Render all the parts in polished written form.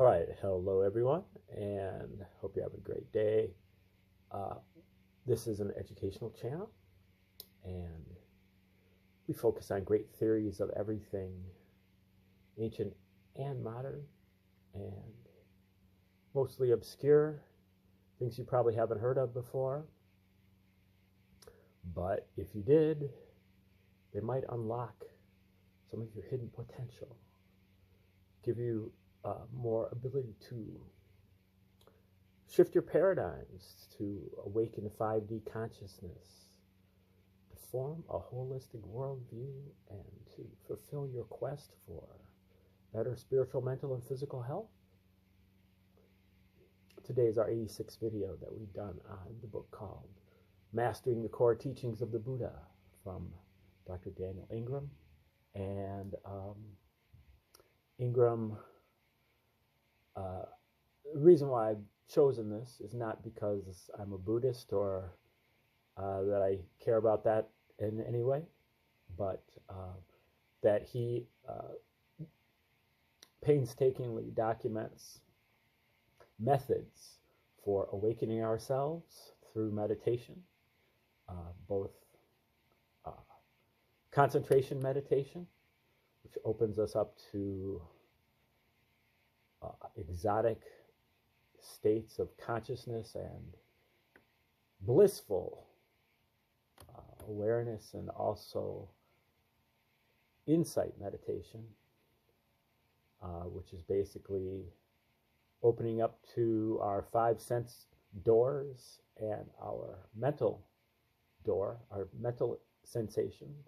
All right, hello everyone, and hope you have a great day. Uh, this is an educational channel, and we focus on great theories of everything ancient and modern, and mostly obscure, things you probably haven't heard of before. But if you did, they might unlock some of your hidden potential, give you more ability to shift your paradigms, to awaken 5D consciousness, to form a holistic worldview, and to fulfill your quest for better spiritual, mental, and physical health. Today is our 86th video that we've done on the book called Mastering the Core Teachings of the Buddha from Dr. Daniel Ingram. And Ingram, the reason why I've chosen this is not because I'm a Buddhist or that I care about that in any way, but that he painstakingly documents methods for awakening ourselves through meditation, both concentration meditation, which opens us up to exotic states of consciousness and blissful awareness, and also insight meditation, which is basically opening up to our 5 sense doors and our mental door, our mental sensations,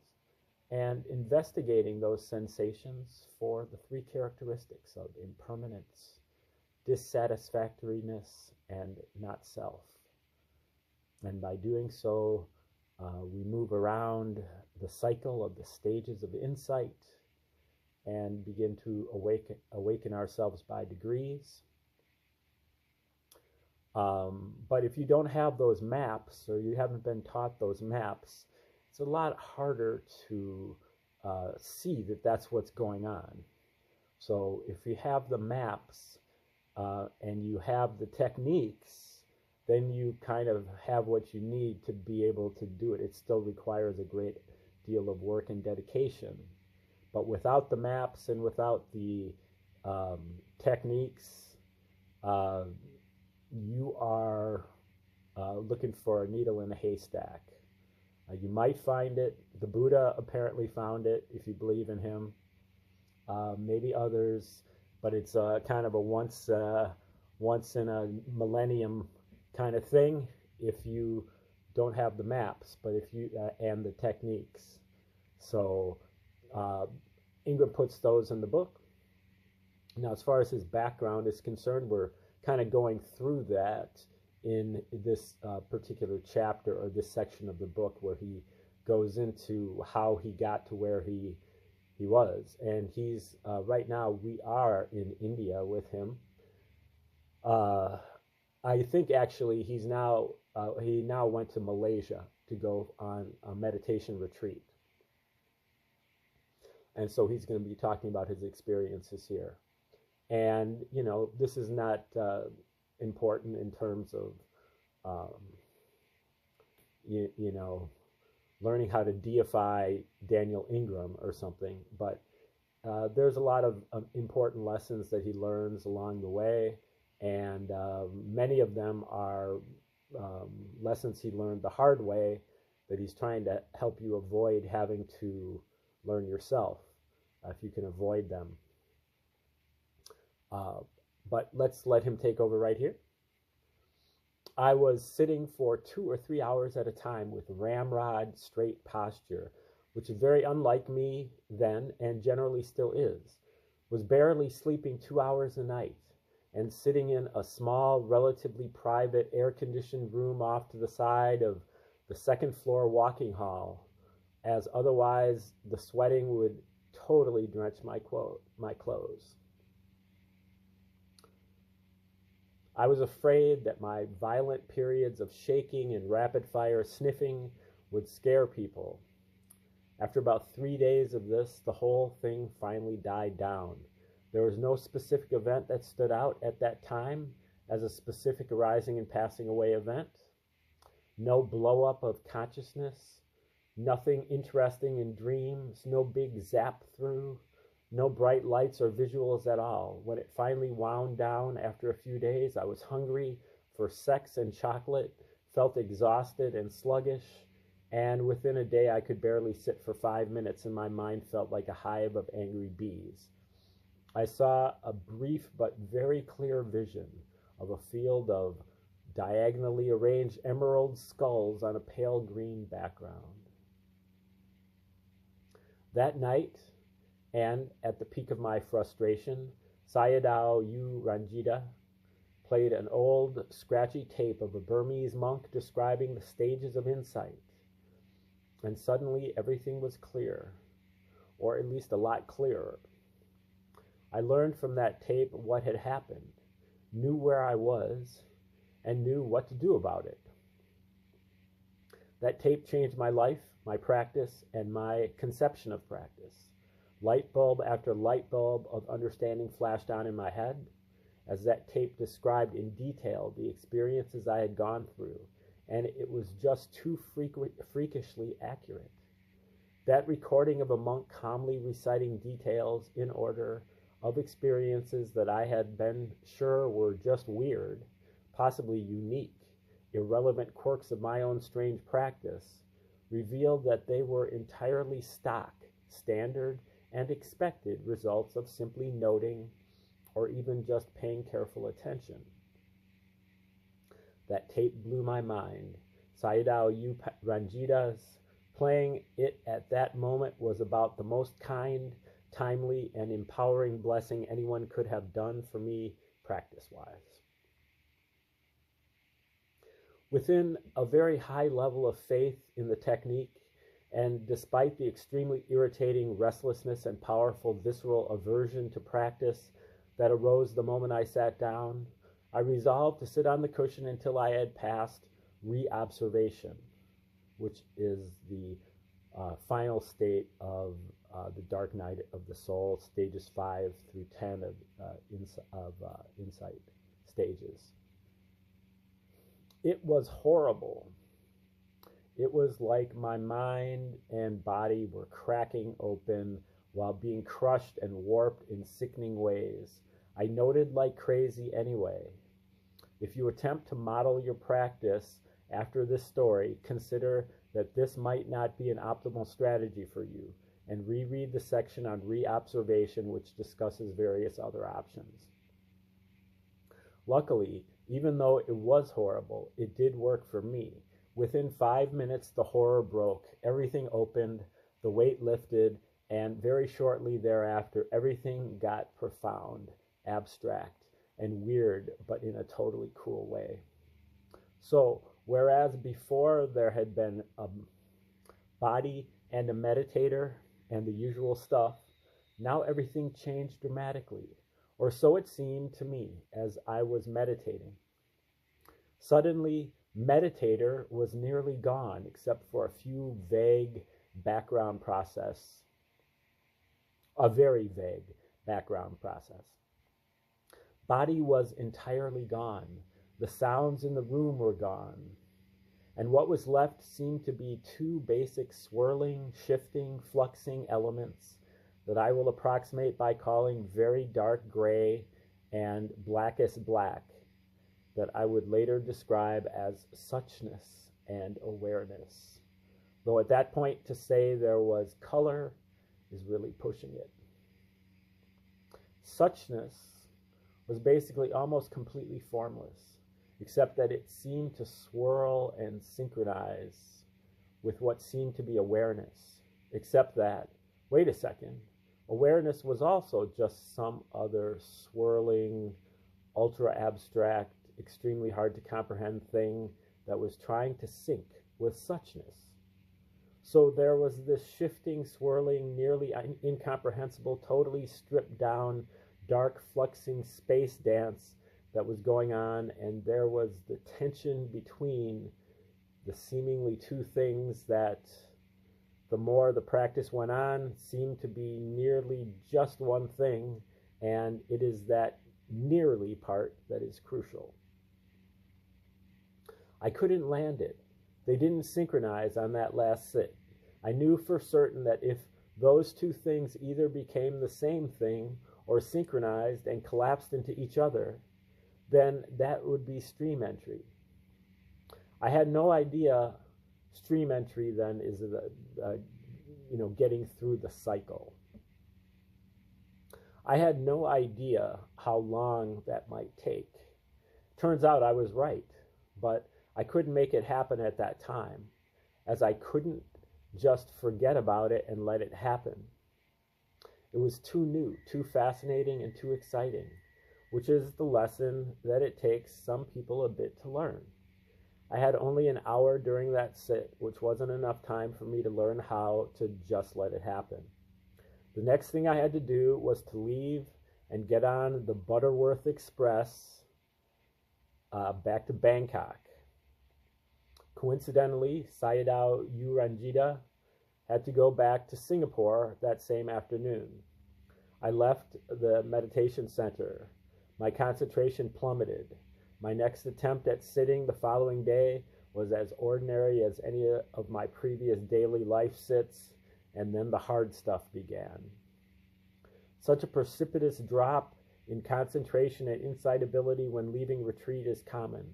and investigating those sensations for the 3 characteristics of impermanence, dissatisfactoriness, and not self. And by doing so, we move around the cycle of the stages of insight and begin to awaken ourselves by degrees. But if you don't have those maps, or you haven't been taught those maps, it's a lot harder to see that that's what's going on. So if you have the maps and you have the techniques, then you kind of have what you need to be able to do it. It still requires a great deal of work and dedication. But without the maps and without the techniques, you are looking for a needle in a haystack. You might find it. The Buddha apparently found it, if you believe in him. Maybe others, but it's kind of a once in a millennium kind of thing if you don't have the maps, but if you and the techniques. So Ingram puts those in the book. Now, as far as his background is concerned, we're kind of going through that in this particular chapter, or this section of the book, where he goes into how he got to where he was. And he's right now we are in India with him. I think actually he now went to Malaysia to go on a meditation retreat, and so he's going to be talking about his experiences here. And this is not important in terms of learning how to deify Daniel Ingram or something, but there's a lot of important lessons that he learns along the way, and many of them are lessons he learned the hard way that he's trying to help you avoid having to learn yourself, if you can avoid them. But let's let him take over right here. I was sitting for 2 or 3 hours at a time with ramrod straight posture, which is very unlike me then, and generally still is. Was barely sleeping 2 hours a night, and sitting in a small, relatively private, air-conditioned room off to the side of the 2nd floor walking hall, as otherwise the sweating would totally drench my clothes. I was afraid that my violent periods of shaking and rapid-fire sniffing would scare people. After about 3 days of this, the whole thing finally died down. There was no specific event that stood out at that time as a specific arising and passing away event. No blow up of consciousness, nothing interesting in dreams, no big zap through, no bright lights or visuals at all. When it finally wound down after a few days, I was hungry for sex and chocolate, felt exhausted and sluggish, and within a day I could barely sit for 5 minutes and my mind felt like a hive of angry bees. I saw a brief but very clear vision of a field of diagonally arranged emerald skulls on a pale green background. That night, and at the peak of my frustration, Sayadaw U Ranjita played an old, scratchy tape of a Burmese monk describing the stages of insight. And suddenly everything was clear, or at least a lot clearer. I learned from that tape what had happened, knew where I was, and knew what to do about it. That tape changed my life, my practice, and my conception of practice. Light bulb after light bulb of understanding flashed on in my head as that tape described in detail the experiences I had gone through, and it was just too freakishly accurate. That recording of a monk calmly reciting details in order of experiences that I had been sure were just weird, possibly unique, irrelevant quirks of my own strange practice, revealed that they were entirely stock, standard, and expected results of simply noting or even just paying careful attention. That tape blew my mind. Sayadaw U Ranjita's playing it at that moment was about the most kind, timely, and empowering blessing anyone could have done for me practice-wise. Within a very high level of faith in the technique, and despite the extremely irritating restlessness and powerful visceral aversion to practice that arose the moment I sat down, I resolved to sit on the cushion until I had passed reobservation, which is the final state of the dark night of the soul, stages 5 through 10 of insight stages. It was horrible. It was like my mind and body were cracking open while being crushed and warped in sickening ways. I noted like crazy anyway. If you attempt to model your practice after this story, consider that this might not be an optimal strategy for you, and reread the section on reobservation, which discusses various other options. Luckily, even though it was horrible, it did work for me. Within 5 minutes, the horror broke, everything opened, the weight lifted, and very shortly thereafter, everything got profound, abstract, and weird, but in a totally cool way. So, whereas before there had been a body and a meditator and the usual stuff, now everything changed dramatically, or so it seemed to me as I was meditating. Suddenly, meditator was nearly gone, except for a few vague background process, a very vague background process. Body was entirely gone. The sounds in the room were gone. And what was left seemed to be two basic swirling, shifting, fluxing elements that I will approximate by calling very dark gray and blackest black, that I would later describe as suchness and awareness. Though at that point to say there was color is really pushing it. Suchness was basically almost completely formless, except that it seemed to swirl and synchronize with what seemed to be awareness, except that, wait a second, awareness was also just some other swirling, ultra-abstract, extremely hard to comprehend thing that was trying to sync with suchness. So there was this shifting, swirling, nearly incomprehensible, totally stripped down, dark, fluxing space dance that was going on, and there was the tension between the seemingly two things that, the more the practice went on, seemed to be nearly just one thing, and it is that nearly part that is crucial. I couldn't land it. They didn't synchronize on that last sit. I knew for certain that if those two things either became the same thing or synchronized and collapsed into each other, then that would be stream entry. I had no idea stream entry then is getting through the cycle. I had no idea how long that might take. Turns out I was right, but I couldn't make it happen at that time, as I couldn't just forget about it and let it happen. It was too new, too fascinating, and too exciting, which is the lesson that it takes some people a bit to learn. I had only an hour during that sit, which wasn't enough time for me to learn how to just let it happen. The next thing I had to do was to leave and get on the Butterworth Express back to Bangkok. Coincidentally, Sayadaw U Ranjita had to go back to Singapore that same afternoon. I left the meditation center. My concentration plummeted. My next attempt at sitting the following day was as ordinary as any of my previous daily life sits, and then the hard stuff began. Such a precipitous drop in concentration and insight ability when leaving retreat is common.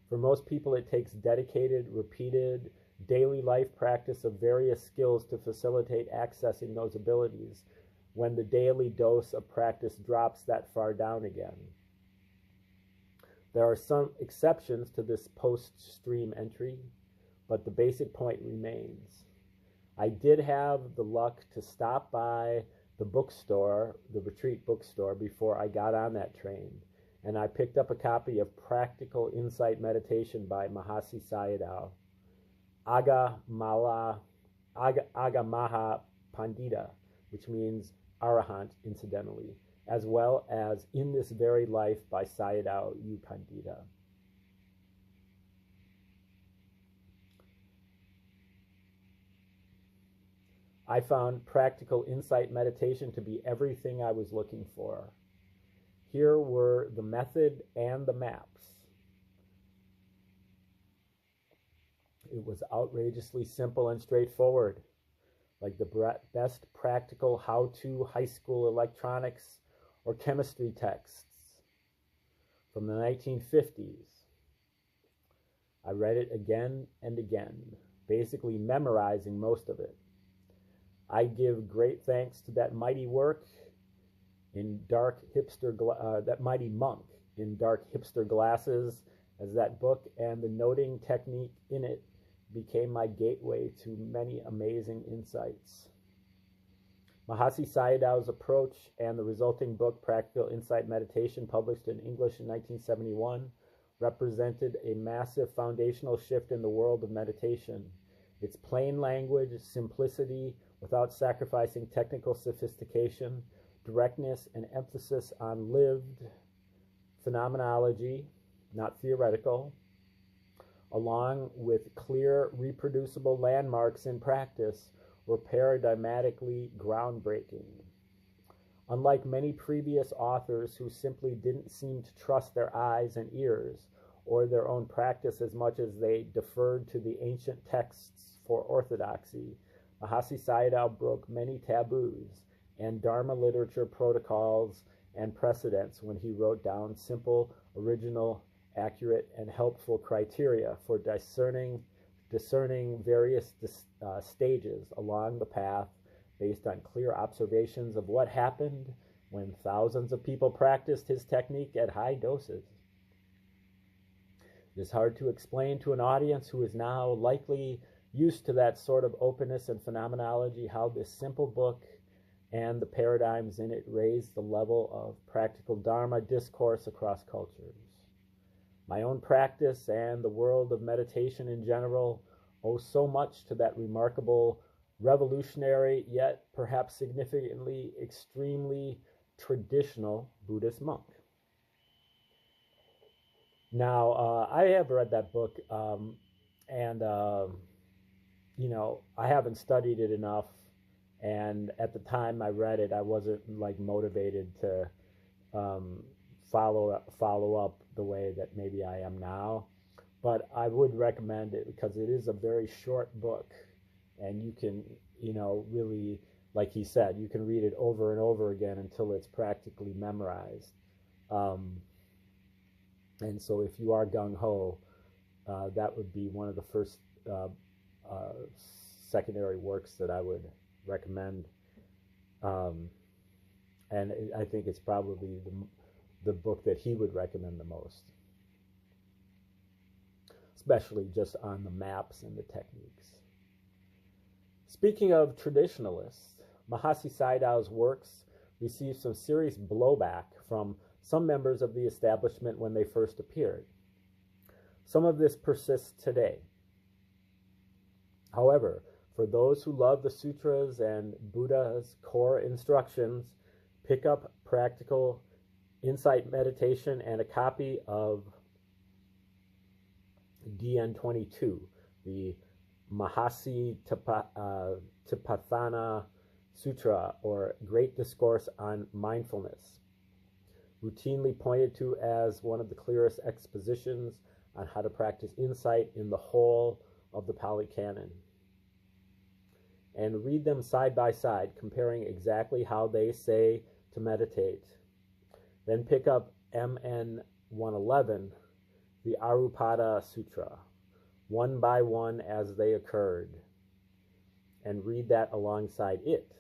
For most people, it takes dedicated, repeated, daily life practice of various skills to facilitate accessing those abilities when the daily dose of practice drops that far down again. There are some exceptions to this post-stream entry, but the basic point remains. I did have the luck to stop by the bookstore, the retreat bookstore, before I got on that train, and I picked up a copy of Practical Insight Meditation by Mahasi Sayadaw, Aga Maha Pandita, which means Arahant, incidentally, as well as In This Very Life by Sayadaw U Pandita. I found Practical Insight Meditation to be everything I was looking for. Here were the method and the maps. It was outrageously simple and straightforward, like the best practical how-to high school electronics or chemistry texts from the 1950s. I read it again and again, basically memorizing most of it. I give great thanks to that mighty work in dark hipster, that mighty monk in dark hipster glasses, as that book and the noting technique in it became my gateway to many amazing insights. Mahasi Sayadaw's approach and the resulting book, Practical Insight Meditation, published in English in 1971, represented a massive foundational shift in the world of meditation. Its plain language, simplicity, without sacrificing technical sophistication, directness, and emphasis on lived phenomenology, not theoretical, along with clear, reproducible landmarks in practice, were paradigmatically groundbreaking. Unlike many previous authors who simply didn't seem to trust their eyes and ears or their own practice as much as they deferred to the ancient texts for orthodoxy, Mahasi Sayadaw broke many taboos and Dharma literature protocols and precedents when he wrote down simple, original, accurate, and helpful criteria for discerning various stages along the path based on clear observations of what happened when thousands of people practiced his technique at high doses. It is hard to explain to an audience who is now likely used to that sort of openness and phenomenology how this simple book and the paradigms in it raised the level of practical Dharma discourse across cultures. My own practice and the world of meditation in general owe so much to that remarkable, revolutionary, yet perhaps significantly, extremely traditional Buddhist monk. Now, I have read that book, and I haven't studied it enough. And at the time I read it, I wasn't like motivated to um, follow up the way that maybe I am now. But I would recommend it because it is a very short book, and you can, really, like he said, you can read it over and over again until it's practically memorized. Um, and so if you are gung ho, that would be one of the first uh, secondary works that I would recommend. Um, and I think it's probably the book that he would recommend the most, especially just on the maps and the techniques. Speaking of traditionalists, Mahasi Sayadaw's works received some serious blowback from some members of the establishment when they first appeared. Some of this persists today. However, for those who love the sutras and Buddha's core instructions, pick up Practical Insight Meditation and a copy of DN22, the Mahasi Tipatthana Sutra, or Great Discourse on Mindfulness, routinely pointed to as one of the clearest expositions on how to practice insight in the whole of the Pali Canon. And read them side by side, comparing exactly how they say to meditate. Then pick up MN 111, the Arupada Sutra, one by one as they occurred, and read that alongside it,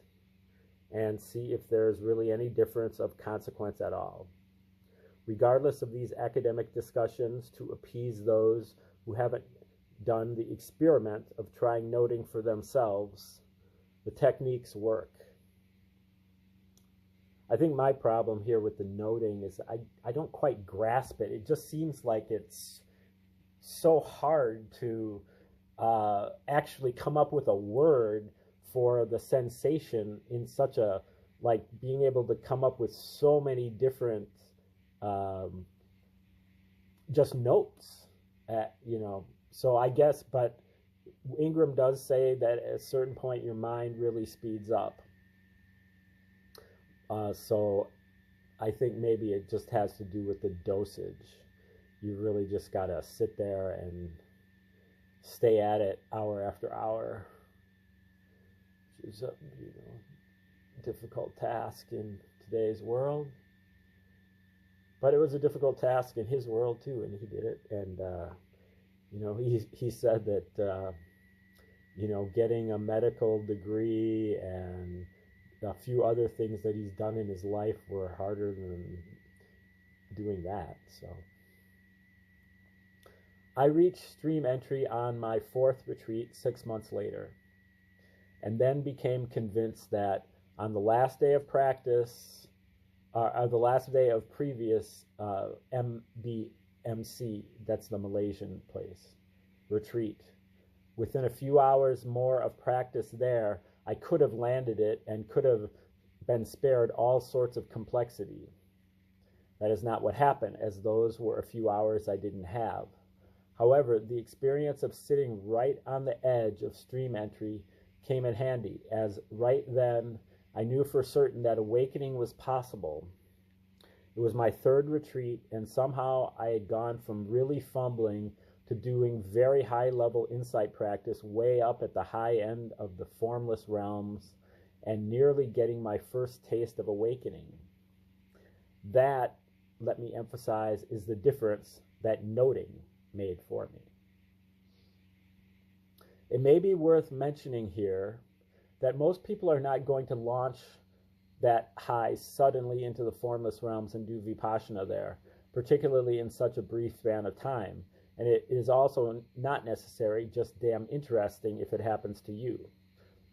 and see if there's really any difference of consequence at all. Regardless of these academic discussions to appease those who haven't done the experiment of trying noting for themselves, the techniques work. I think my problem here with the noting is I don't quite grasp it. It just seems like it's so hard to actually come up with a word for the sensation in such a, like being able to come up with so many different just notes, so I guess, but Ingram does say that at a certain point your mind really speeds up. So I think maybe it just has to do with the dosage. You really just got to sit there and stay at it hour after hour, which is a difficult task in today's world. But it was a difficult task in his world too, and he did it. And he said that getting a medical degree and a few other things that he's done in his life were harder than doing that. So I reached stream entry on my 4th retreat 6 months later, and then became convinced that on the last day of practice, the last day of previous MBMC, that's the Malaysian place, retreat, within a few hours more of practice there, I could have landed it and could have been spared all sorts of complexity. That is not what happened, as those were a few hours I didn't have. However, the experience of sitting right on the edge of stream entry came in handy, as right then I knew for certain that awakening was possible. It was my 3rd retreat, and somehow I had gone from really fumbling to doing very high-level insight practice way up at the high end of the formless realms and nearly getting my first taste of awakening. That, let me emphasize, is the difference that noting made for me. It may be worth mentioning here that most people are not going to launch that high suddenly into the formless realms and do vipassana there, particularly in such a brief span of time. And it is also not necessary, just damn interesting if it happens to you.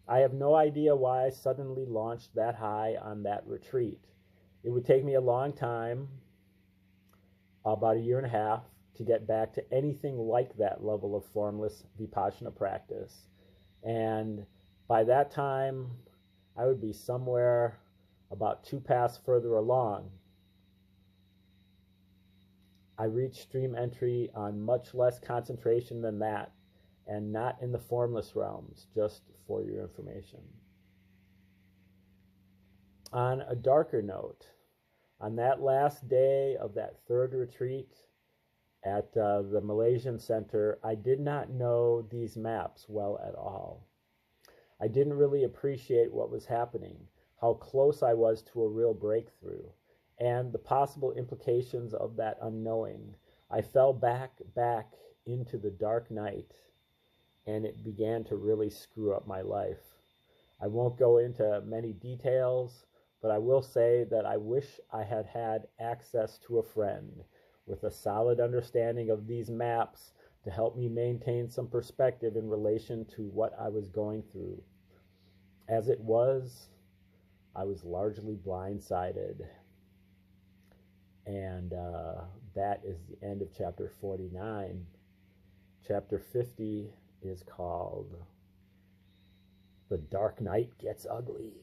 I have no idea why I suddenly launched that high on that retreat. It would take me a long time, about 1.5 years, to get back to anything like that level of formless vipassana practice. And by that time, I would be somewhere about 2 paths further along. I reached stream entry on much less concentration than that, and not in the formless realms, just for your information. On a darker note, On that last day of that third retreat at the Malaysian Center, I did not know these maps well at all. I didn't really appreciate what was happening, how close I was to a real breakthrough, and the possible implications of that unknowing. I fell back into the dark night, and it began to really screw up my life. I won't go into many details, but I will say that I wish I had had access to a friend with a solid understanding of these maps to help me maintain some perspective in relation to what I was going through. As it was, I was largely blindsided. And that is the end of chapter 49. Chapter 50 is called The Dark Night Gets Ugly.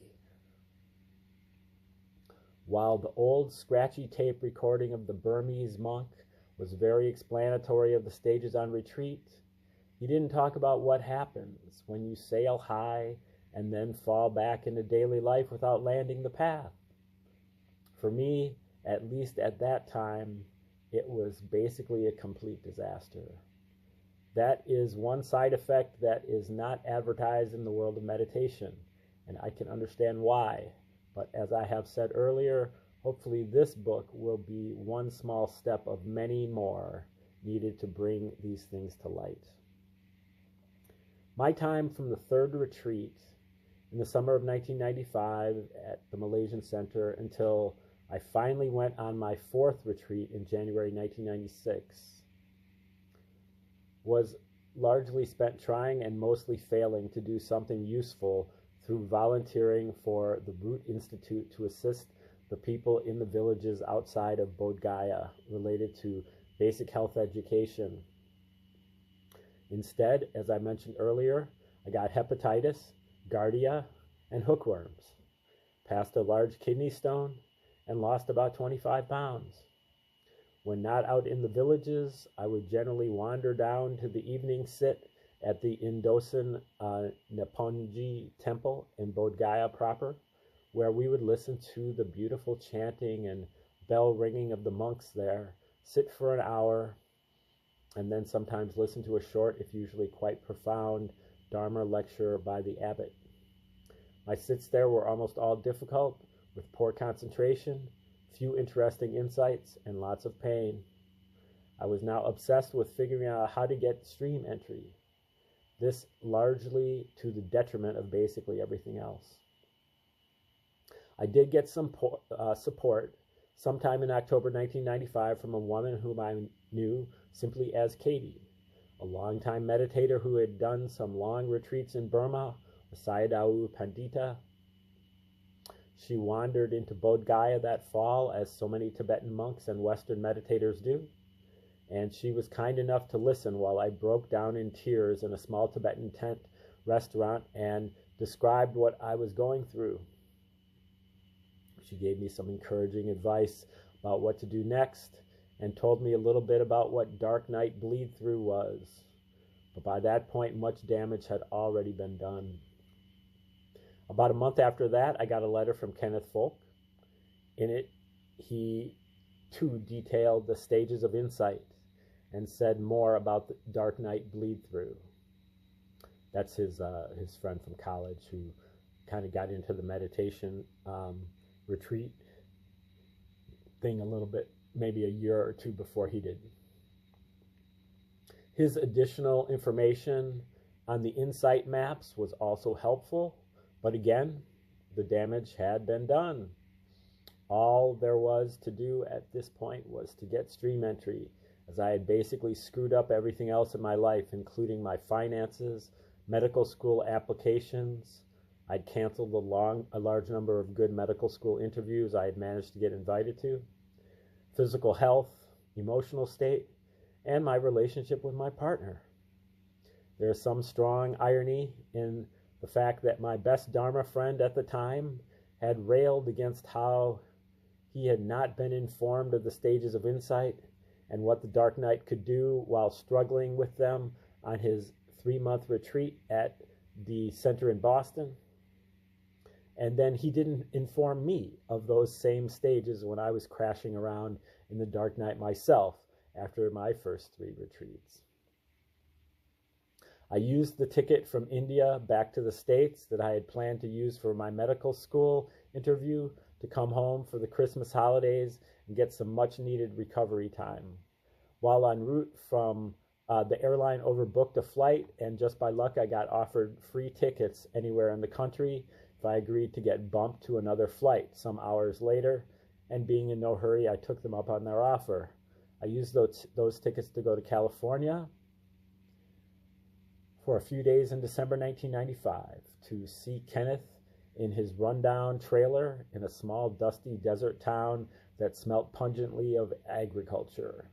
While the old scratchy tape recording of the Burmese monk was very explanatory of the stages on retreat, he didn't talk about what happens when you sail high and then fall back into daily life without landing the path. For me, at least at that time, it was basically a complete disaster. That is one side effect that is not advertised in the world of meditation, and I can understand why. But as I have said earlier, hopefully this book will be one small step of many more needed to bring these things to light. My time from the third retreat in the summer of 1995 at the Malaysian Center until I finally went on my fourth retreat in January 1996 was largely spent trying and mostly failing to do something useful through volunteering for the Root Institute to assist the people in the villages outside of Bodh Gaya related to basic health education. Instead, as I mentioned earlier, I got hepatitis, giardia, and hookworms, passed a large kidney stone, and lost about 25 pounds. When not out in the villages, I would generally wander down to the evening sit at the Indosan Neponji temple in Bodh Gaya proper, where we would listen to the beautiful chanting and bell ringing of the monks there, sit for an hour, and then sometimes listen to a short, if usually quite profound, Dharma lecture by the abbot. My sits there were almost all difficult, with poor concentration, few interesting insights, and lots of pain. I was now obsessed with figuring out how to get stream entry. This largely to the detriment of basically everything else. I did get some support sometime in October 1995 from a woman whom I knew simply as Katie, a longtime meditator who had done some long retreats in Burma, a Sayadaw Pandita. She wandered into Bodh Gaya that fall, as so many Tibetan monks and Western meditators do, and she was kind enough to listen while I broke down in tears in a small Tibetan tent restaurant and described what I was going through. She gave me some encouraging advice about what to do next and told me a little bit about what dark night bleed through was. But by that point, much damage had already been done. About a month after that, I got a letter from Kenneth Folk. In it, he too detailed the stages of insight and said more about the dark night bleed through. That's his friend from college who kind of got into the meditation retreat thing a little bit, maybe a year or two before he did. His additional information on the insight maps was also helpful, but again, the damage had been done. All there was to do at this point was to get stream entry, as I had basically screwed up everything else in my life, including my finances, medical school applications. I'd canceled a large number of good medical school interviews I had managed to get invited to, physical health, emotional state, and my relationship with my partner. There is some strong irony in the fact that my best Dharma friend at the time had railed against how he had not been informed of the stages of insight and what the dark night could do while struggling with them on his 3-month retreat at the center in Boston. And then he didn't inform me of those same stages when I was crashing around in the dark night myself after my first 3 retreats. I used the ticket from India back to the States that I had planned to use for my medical school interview to come home for the Christmas holidays and get some much needed recovery time. While en route from the airline overbooked a flight, and just by luck I got offered free tickets anywhere in the country if I agreed to get bumped to another flight some hours later, and being in no hurry, I took them up on their offer. I used those tickets to go to California for a few days in December 1995 to see Kenneth in his rundown trailer in a small dusty desert town that smelt pungently of agriculture.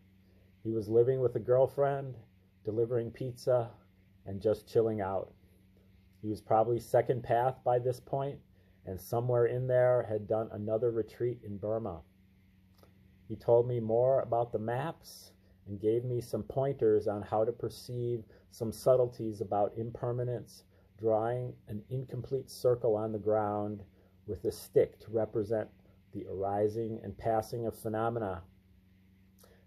He was living with a girlfriend, delivering pizza, and just chilling out. He was probably second path by this point, and somewhere in there had done another retreat in Burma. He told me more about the maps and gave me some pointers on how to perceive some subtleties about impermanence, drawing an incomplete circle on the ground with a stick to represent the arising and passing of phenomena.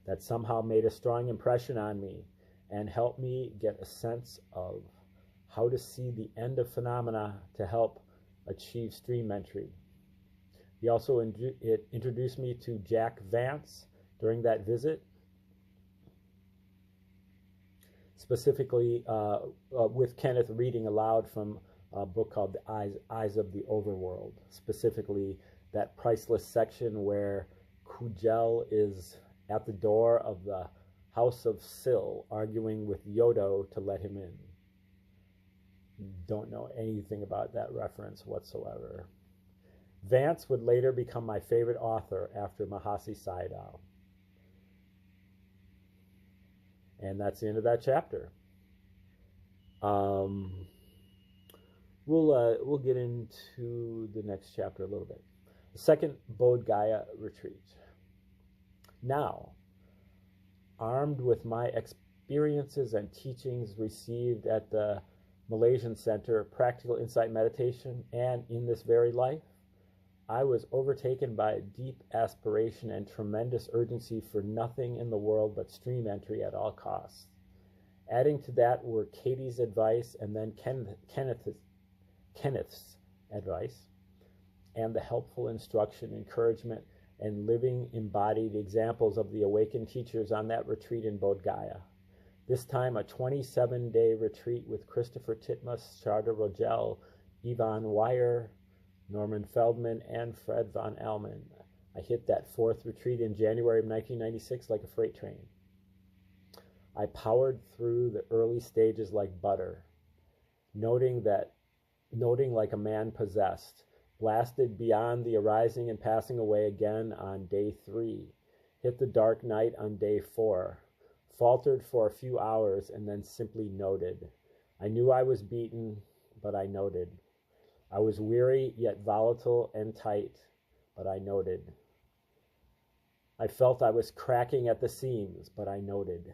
That somehow made a strong impression on me and helped me get a sense of how to see the end of phenomena to help achieve stream entry. He also introduced me to Jack Vance during that visit, specifically with Kenneth reading aloud from a book called The Eyes of the Overworld, specifically that priceless section where Kujel is at the door of the House of Sil arguing with Yodo to let him in. Don't know anything about that reference whatsoever. Vance would later become my favorite author after Mahasi Sayadaw. And that's the end of that chapter. We'll get into the next chapter a little bit. The second Bodh Gaya retreat. Now, armed with my experiences and teachings received at the Malaysian Center, Practical Insight Meditation, and in this very life, I was overtaken by a deep aspiration and tremendous urgency for nothing in the world but stream entry at all costs. Adding to that were Katie's advice and then Kenneth's advice, and the helpful instruction, encouragement, and living embodied examples of the awakened teachers on that retreat in Bodh Gaya. This time a 27-day retreat with Christopher Titmuss, Sharda Rogel, Yvonne Weyer, Norman Feldman, and Fred von Allman. I hit that 4th retreat in January of 1996 like a freight train. I powered through the early stages like butter, noting like a man possessed, blasted beyond the arising and passing away again on day 3, hit the dark night on day 4, faltered for a few hours, and then simply noted. I knew I was beaten, but I noted. I was weary, yet volatile and tight, but I noted. I felt I was cracking at the seams, but I noted.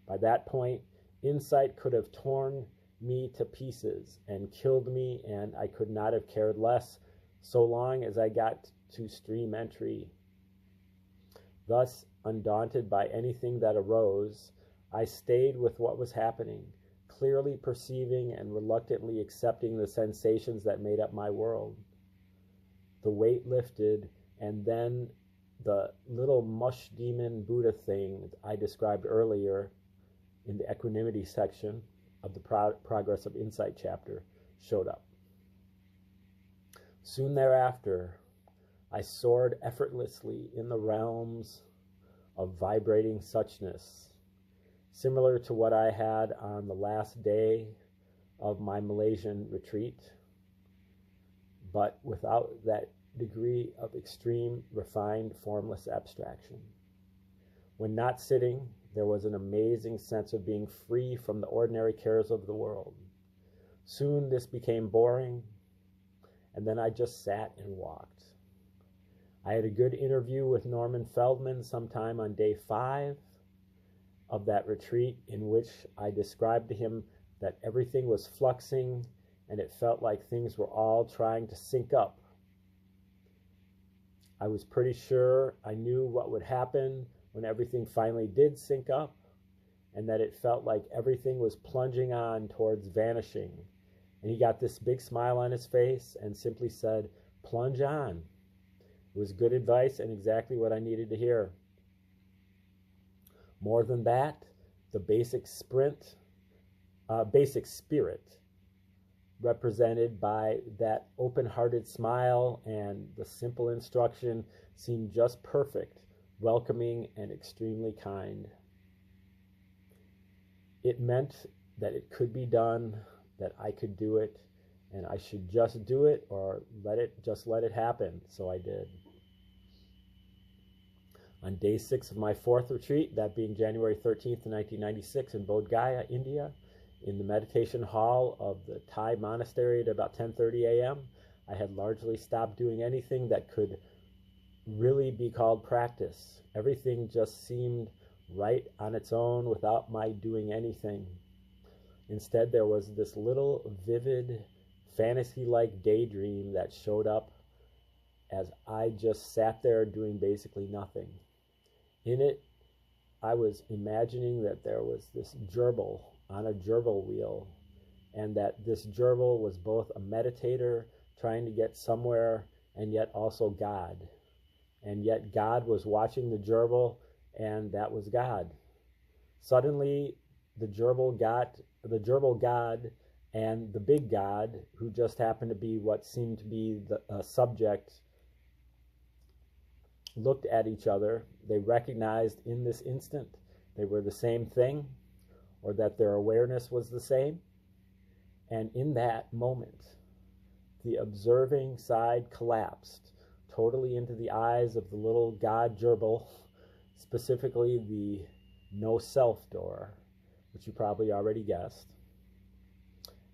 By that point, insight could have torn me to pieces and killed me, and I could not have cared less so long as I got to stream entry. Thus, undaunted by anything that arose, I stayed with what was happening, clearly perceiving and reluctantly accepting the sensations that made up my world. The weight lifted, and then the little mush demon Buddha thing I described earlier in the equanimity section of the Progress of Insight chapter showed up. Soon thereafter, I soared effortlessly in the realms of vibrating suchness, similar to what I had on the last day of my Malaysian retreat, but without that degree of extreme, refined, formless abstraction. When not sitting, there was an amazing sense of being free from the ordinary cares of the world. Soon this became boring, and then I just sat and walked. I had a good interview with Norman Feldman sometime on day 5 of that retreat, in which I described to him that everything was fluxing and it felt like things were all trying to sync up. I was pretty sure I knew what would happen when everything finally did sync up, and that it felt like everything was plunging on towards vanishing. And he got this big smile on his face and simply said, "Plunge on." It was good advice and exactly what I needed to hear. More than that, the basic spirit, represented by that open-hearted smile and the simple instruction, seemed just perfect, welcoming, and extremely kind. It meant that it could be done, that I could do it, and I should just do it or let it happen. So I did. On day 6 of my 4th retreat, that being January 13th, 1996 in Bodh Gaya, India, in the meditation hall of the Thai monastery at about 10:30 a.m., I had largely stopped doing anything that could really be called practice. Everything just seemed right on its own without my doing anything. Instead, there was this little vivid, fantasy-like daydream that showed up as I just sat there doing basically nothing. In it, I was imagining that there was this gerbil on a gerbil wheel, and that this gerbil was both a meditator trying to get somewhere and yet also God. And yet God was watching the gerbil, and that was God. Suddenly, the gerbil God and the big God, who just happened to be what seemed to be the subject, looked at each other. They recognized in this instant they were the same thing, or that their awareness was the same. And in that moment, the observing side collapsed totally into the eyes of the little God gerbil, specifically the no self door, which you probably already guessed.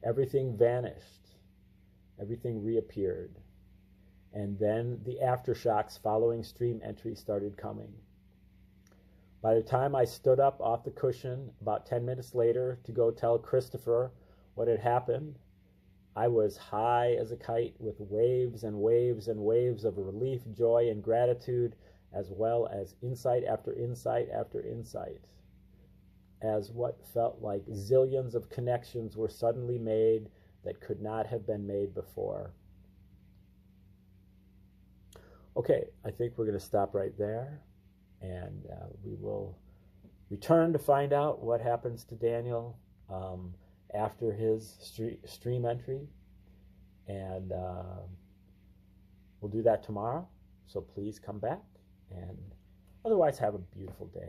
Everything vanished. Everything reappeared. And then the aftershocks following stream entry started coming. By the time I stood up off the cushion, about 10 minutes later, to go tell Christopher what had happened, I was high as a kite with waves and waves and waves of relief, joy, and gratitude, as well as insight after insight after insight, as what felt like zillions of connections were suddenly made that could not have been made before. Okay, I think we're going to stop right there, and we will return to find out what happens to Daniel after his stream entry, and we'll do that tomorrow, so please come back, and otherwise have a beautiful day.